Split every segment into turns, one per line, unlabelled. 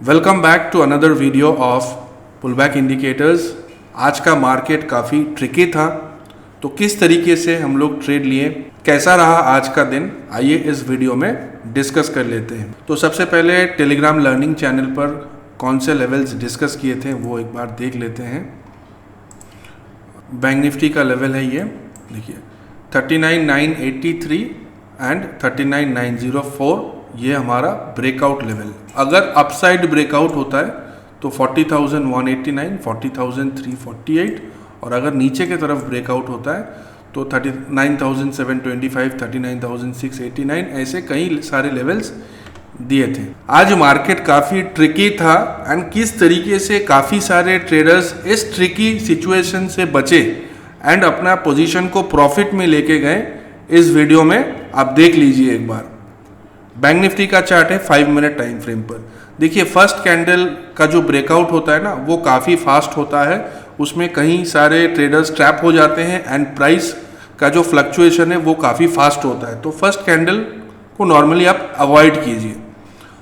Welcome back to another video of pullback indicators. आज का market काफ़ी ट्रिकी था, तो किस तरीके से हम लोग ट्रेड लिए, कैसा रहा आज का दिन, आइए इस वीडियो में डिस्कस कर लेते हैं। तो सबसे पहले टेलीग्राम लर्निंग चैनल पर कौन से लेवल्स डिस्कस किए थे वो एक बार देख लेते हैं। बैंक निफ्टी का लेवल है ये, देखिए 39,983 एंड 39,904, ये हमारा ब्रेकआउट लेवल। अगर अपसाइड ब्रेकआउट होता है तो 40,189, 40,348, और अगर नीचे की तरफ ब्रेकआउट होता है तो 39,725, 39,689, ऐसे कई सारे लेवल्स दिए थे। आज मार्केट काफ़ी ट्रिकी था एंड किस तरीके से काफ़ी सारे ट्रेडर्स इस ट्रिकी सिचुएशन से बचे एंड अपना पोजीशन को प्रॉफिट में लेके गए, इस वीडियो में आप देख लीजिए एक बार। बैंक निफ्टी का चार्ट है 5 मिनट टाइम फ्रेम पर। देखिए फर्स्ट कैंडल का जो ब्रेकआउट होता है ना, वो काफ़ी फास्ट होता है, उसमें कई सारे ट्रेडर्स ट्रैप हो जाते हैं एंड प्राइस का जो फ्लक्चुएशन है वो काफ़ी फास्ट होता है। तो फर्स्ट कैंडल को नॉर्मली आप अवॉइड कीजिए,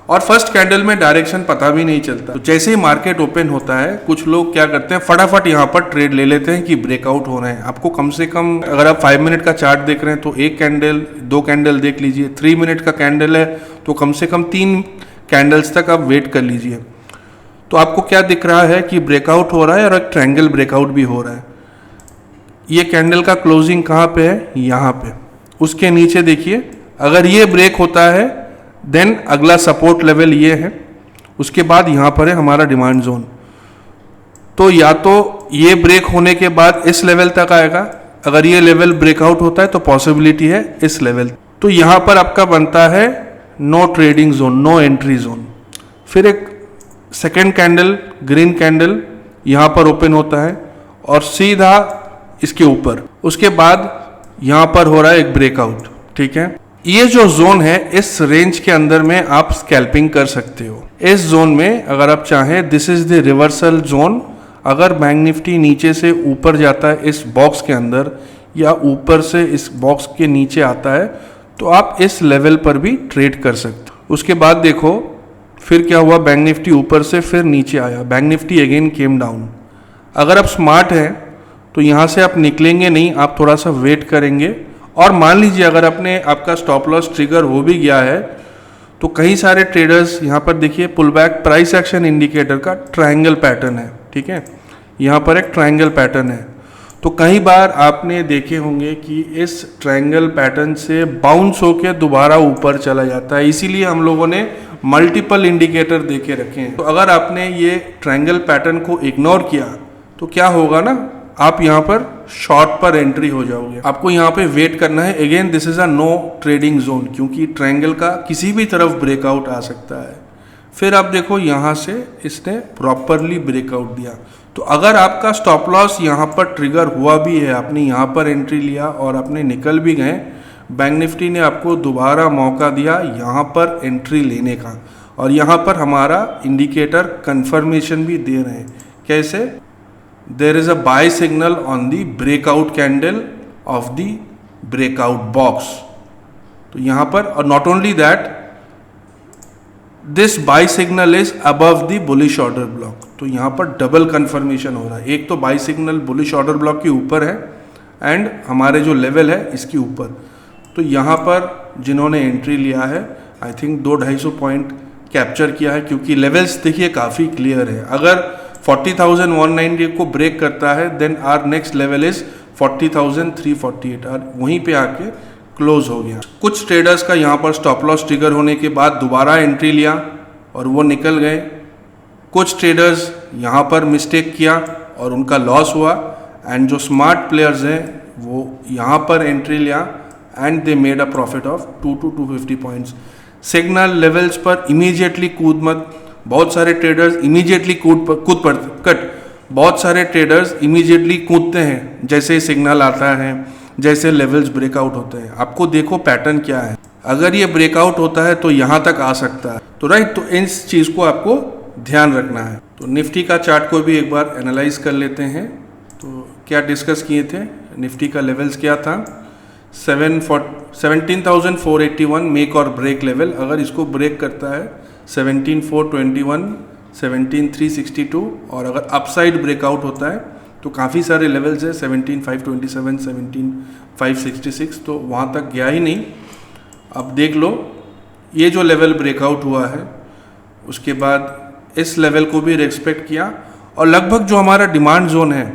और फर्स्ट कैंडल में डायरेक्शन पता भी नहीं चलता। तो जैसे ही मार्केट ओपन होता है, कुछ लोग क्या करते हैं, फटाफट यहाँ पर ट्रेड ले लेते हैं कि ब्रेकआउट हो रहे हैं। आपको कम से कम, अगर आप 5 मिनट का चार्ट देख रहे हैं तो एक कैंडल, 2 कैंडल देख लीजिए। 3 मिनट का कैंडल है तो कम से कम 3 कैंडल्स तक आप वेट कर लीजिए। तो आपको क्या दिख रहा है कि ब्रेकआउट हो रहा है और एक ट्रायंगल ब्रेकआउट भी हो रहा है। ये कैंडल का क्लोजिंग कहाँ पे है, यहाँ पे। उसके नीचे देखिए, अगर ये ब्रेक होता है देन अगला सपोर्ट लेवल ये है, उसके बाद यहाँ पर है हमारा डिमांड जोन। तो या तो ये ब्रेक होने के बाद इस लेवल तक आएगा, अगर ये लेवल ब्रेकआउट होता है तो पॉसिबिलिटी है इस लेवल। तो यहाँ पर आपका बनता है no trading zone, no entry zone. फिर एक सेकेंड कैंडल, ग्रीन कैंडल यहाँ पर ओपन होता है और सीधा इसके ऊपर, उसके बाद यहाँ पर हो रहा है एक ब्रेकआउट। ठीक है, ये जो जोन है, इस रेंज के अंदर में आप स्कैल्पिंग कर सकते हो। इस जोन में अगर आप चाहें, this is the reversal zone. अगर बैंक निफ्टी नीचे से ऊपर जाता है इस बॉक्स के अंदर, या ऊपर से इस बॉक्स के नीचे आता है, तो आप इस लेवल पर भी ट्रेड कर सकते हो। उसके बाद देखो फिर क्या हुआ, बैंक निफ्टी ऊपर से फिर नीचे आया, bank Nifty again came down. अगर आप स्मार्ट हैं तो यहाँ से आप निकलेंगे नहीं, आप थोड़ा सा वेट करेंगे। और मान लीजिए अगर आपका स्टॉप लॉस ट्रिगर हो भी गया है, तो कई सारे ट्रेडर्स यहाँ पर देखिए, pull back price action indicator का ट्रायंगल पैटर्न है। ठीक है, यहाँ पर एक ट्रायंगल पैटर्न है। तो कई बार आपने देखे होंगे कि इस ट्रायंगल पैटर्न से बाउंस होकर दोबारा ऊपर चला जाता है, इसीलिए हम लोगों ने मल्टीपल इंडिकेटर देके रखे हैं। तो अगर आपने ये ट्रायंगल पैटर्न को इग्नोर किया तो क्या होगा ना, आप यहाँ पर शॉर्ट पर एंट्री हो जाओगे। आपको यहाँ पे वेट करना है। Again this is a no trading zone, क्योंकि ट्रायंगल का किसी भी तरफ ब्रेकआउट आ सकता है। फिर आप देखो यहाँ से इसने प्रॉपरली ब्रेकआउट दिया। तो अगर आपका स्टॉप लॉस यहाँ पर ट्रिगर हुआ भी है, आपने यहाँ पर एंट्री लिया और आपने निकल भी गए, बैंक निफ्टी ने आपको दोबारा मौका दिया यहाँ पर एंट्री लेने का, और यहाँ पर हमारा इंडिकेटर कंफर्मेशन भी दे रहे हैं। कैसे? There is a buy signal on the breakout candle of the breakout box. तो यहाँ पर, और not only that, this buy signal is above the bullish order block. तो यहाँ पर डबल कंफर्मेशन हो रहा है। एक तो buy signal bullish order block के ऊपर है एंड हमारे जो लेवल है इसके ऊपर। तो यहाँ पर जिन्होंने एंट्री लिया है, आई थिंक 200-250 पॉइंट कैप्चर किया है, क्योंकि लेवल्स देखिए काफ़ी क्लियर है। अगर 40,190 को ब्रेक करता है then our next level is 40,348, और वहीं पे आके क्लोज हो गया। कुछ ट्रेडर्स का यहाँ पर स्टॉप लॉस ट्रिगर होने के बाद दोबारा एंट्री लिया और वो निकल गए। कुछ ट्रेडर्स यहाँ पर मिस्टेक किया और उनका लॉस हुआ, एंड जो स्मार्ट प्लेयर्स हैं वो यहाँ पर एंट्री लिया and they made a profit of 2 to 250 points. Signal levels पर इमीडिएटली कूद मत। बहुत सारे ट्रेडर्स इमीडिएटली बहुत सारे ट्रेडर्स इमीडिएटली कूदते हैं जैसे ही सिग्नल आता है, जैसे लेवल्स ब्रेकआउट होते हैं। आपको देखो पैटर्न क्या है, अगर ये ब्रेकआउट होता है तो यहाँ तक आ सकता है। तो राइट, तो इस चीज़ को आपको ध्यान रखना है। तो निफ्टी का चार्ट को भी एक बार एनालाइज कर लेते हैं। तो क्या डिस्कस किए थे, निफ्टी का लेवल्स क्या था, 17,481 मेक और ब्रेक लेवल। अगर इसको ब्रेक करता है 17,421 17,362 और अगर अपसाइड ब्रेकआउट होता है तो काफ़ी सारे लेवल्स है 17,527, 17,566, तो वहाँ तक गया ही नहीं। अब देख लो ये जो लेवल ब्रेकआउट हुआ है उसके बाद इस लेवल को भी रेस्पेक्ट किया और लगभग जो हमारा डिमांड जोन है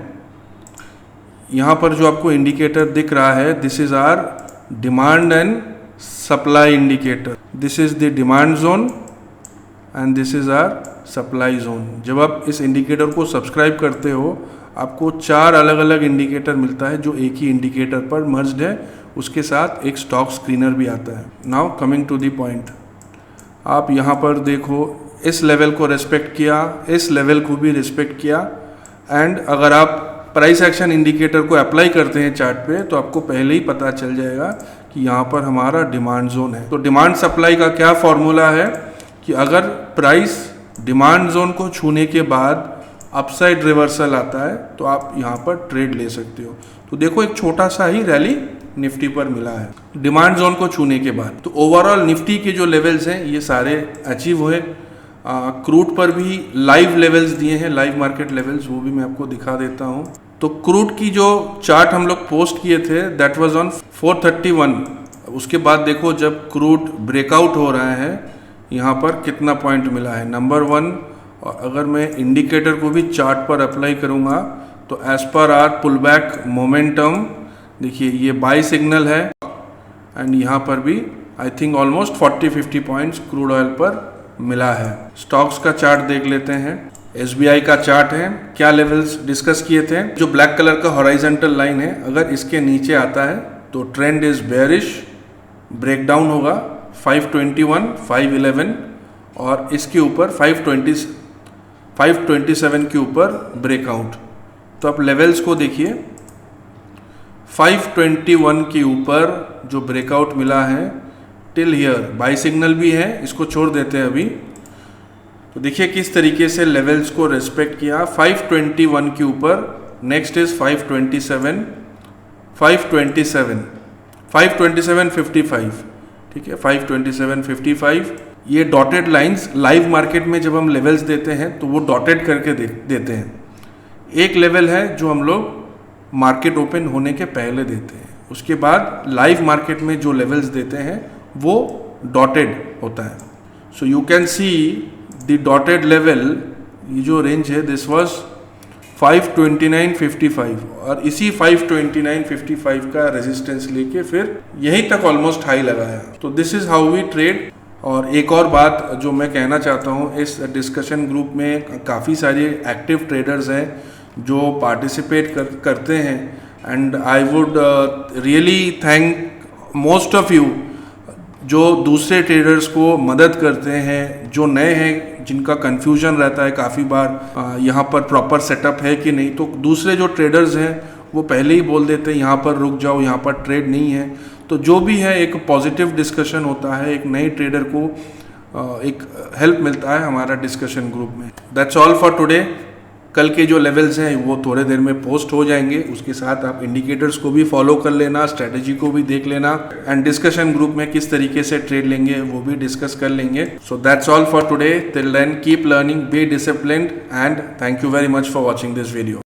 यहाँ पर जो आपको इंडिकेटर दिख रहा है, this is our demand and supply indicator. This is the demand zone and this is our supply zone. जब आप इस इंडिकेटर को सब्सक्राइब करते हो आपको 4 अलग अलग इंडिकेटर मिलता है जो एक ही इंडिकेटर पर मर्ज्ड है, उसके साथ एक स्टॉक स्क्रीनर भी आता है। Now coming to the point, आप यहाँ पर देखो इस लेवल को रेस्पेक्ट किया, इस लेवल को भी रेस्पेक्ट किया एंड अगर आप प्राइस एक्शन इंडिकेटर को अप्लाई करते हैं चार्ट पे तो आपको पहले ही पता चल जाएगा कि यहाँ पर हमारा डिमांड जोन है। तो डिमांड सप्लाई का क्या फॉर्मूला है कि अगर प्राइस डिमांड जोन को छूने के बाद अपसाइड रिवर्सल आता है तो आप यहाँ पर ट्रेड ले सकते हो। तो देखो एक छोटा सा ही रैली निफ्टी पर मिला है डिमांड जोन को छूने के बाद। तो ओवरऑल निफ्टी के जो लेवल्स हैं ये सारे अचीव हुए। क्रूड पर भी लाइव लेवल्स दिए हैं, लाइव मार्केट लेवल्स, वो भी मैं आपको दिखा देता हूँ। तो क्रूड की जो चार्ट हम लोग पोस्ट किए थे दैट वाज ऑन 431। उसके बाद देखो जब क्रूड ब्रेकआउट हो रहा है यहाँ पर कितना पॉइंट मिला है, नंबर 1। और अगर मैं इंडिकेटर को भी चार्ट पर अप्लाई करूँगा तो as per are pull back momentum देखिए ये बाई सिग्नल है एंड यहाँ पर भी I think almost 40-50 points crude oil पर मिला है। स्टॉक्स का चार्ट देख लेते हैं। SBI का चार्ट है, क्या लेवल्स डिस्कस किए थे। जो ब्लैक कलर का हॉराइजेंटल लाइन है अगर इसके नीचे आता है तो ट्रेंड इज बेयरिश, ब्रेकडाउन होगा 521, 511 और इसके ऊपर 527 के ऊपर ब्रेकआउट। तो आप लेवल्स को देखिए 521 के ऊपर जो ब्रेकआउट मिला है टिल हियर बाई सिग्नल भी है, इसको छोड़ देते हैं अभी। तो देखिए किस तरीके से लेवल्स को रेस्पेक्ट किया 521 के ऊपर। नेक्स्ट इज 527, 527, 527.55, ठीक है 527.55। ये डॉटेड लाइंस लाइव मार्केट में जब हम लेवल्स देते हैं तो वो डॉटेड करके देते हैं। एक लेवल है जो हम लोग मार्केट ओपन होने के पहले देते हैं, उसके बाद लाइव मार्केट में जो लेवल्स देते हैं वो डॉटेड होता है। So you can see the dotted level, ये जो रेंज है दिस वाज 529.55 और इसी 529.55 का रेजिस्टेंस लेके फिर यहीं तक ऑलमोस्ट हाई लगाया। तो this is how we trade. और एक और बात जो मैं कहना चाहता हूँ, इस डिस्कशन ग्रुप में काफ़ी सारे एक्टिव ट्रेडर्स हैं जो पार्टिसिपेट करते हैं and I would really thank most of you जो दूसरे ट्रेडर्स को मदद करते हैं, जो नए हैं जिनका कन्फ्यूजन रहता है काफ़ी बार यहाँ पर प्रॉपर सेटअप है कि नहीं। तो दूसरे जो ट्रेडर्स हैं वो पहले ही बोल देते हैं यहाँ पर रुक जाओ, यहाँ पर ट्रेड नहीं है। तो जो भी है एक पॉजिटिव डिस्कशन होता है, एक नए ट्रेडर को एक हेल्प मिलता है हमारा डिस्कशन ग्रुप में। That's all for today. कल के जो लेवल्स हैं वो थोड़े देर में पोस्ट हो जाएंगे, उसके साथ आप इंडिकेटर्स को भी फॉलो कर लेना, स्ट्रेटेजी को भी देख लेना एंड डिस्कशन ग्रुप में किस तरीके से ट्रेड लेंगे वो भी डिस्कस कर लेंगे। So that's all for today. Till then keep learning, be disciplined and thank you very much for watching this video.